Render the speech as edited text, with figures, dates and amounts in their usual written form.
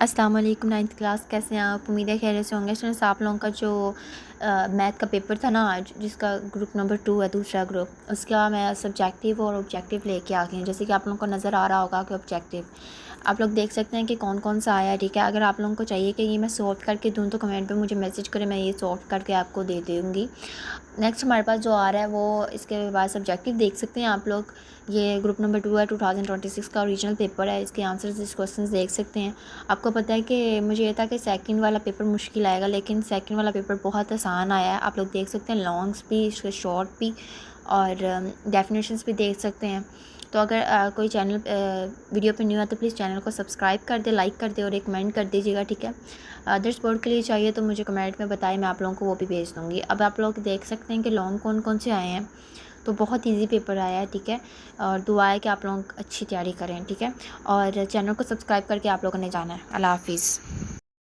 अस्सलाम वालेकुम। 9th class कैसे हैं आप? उम्मीद है खैरियत से होंगे। स्टूडेंट्स, आप लोगों का जो मैथ का पेपर था ना आज, जिसका ग्रुप नंबर 2 है, दूसरा ग्रुप, उसका मैं सब्जेक्टिव और ऑब्जेक्टिव लेके आ गई हूँ। जैसे कि आप लोगों को नज़र आ रहा होगा कि ऑब्जेक्टिव आप लोग देख सकते हैं कि कौन कौन सा आया है। ठीक है, अगर आप लोगों को चाहिए कि ये मैं सॉल्व करके दूँ तो कमेंट पे मुझे मैसेज करें, मैं ये सॉल्व करके आपको दे दूँगी। नेक्स्ट हमारे पास जो आ रहा है वो इसके बाद सब्जेक्टिव देख सकते हैं आप लोग। ये ग्रुप नंबर 2 है, 2026 का ओरिजिनल पेपर है। इसके आंसर्स, इस क्वेश्चंस देख सकते हैं। आपको पता है कि मुझे ये था कि सेकंड वाला पेपर मुश्किल आएगा, लेकिन सेकंड वाला पेपर बहुत आसान आया है। आप लोग देख सकते हैं, लॉन्ग्स भी, इसके शॉर्ट भी और डेफिनेशंस भी देख सकते हैं। तो अगर कोई चैनल वीडियो पे न्यू है तो प्लीज़ चैनल को सब्सक्राइब कर दे, लाइक कर दे और एक कमेंट कर दीजिएगा। ठीक है, अदर्स बोर्ड के लिए चाहिए तो मुझे कमेंट में बताएं, मैं आप लोगों को वो भी भेज दूँगी। अब आप लोग देख सकते हैं कि लॉन्ग कौन कौन से आए हैं। तो बहुत इजी पेपर आया है। ठीक है, और दुआ है कि आप लोग अच्छी तैयारी करें। ठीक है, और चैनल को सब्सक्राइब करके आप लोगों ने जाना है। अल्लाह हाफिज़।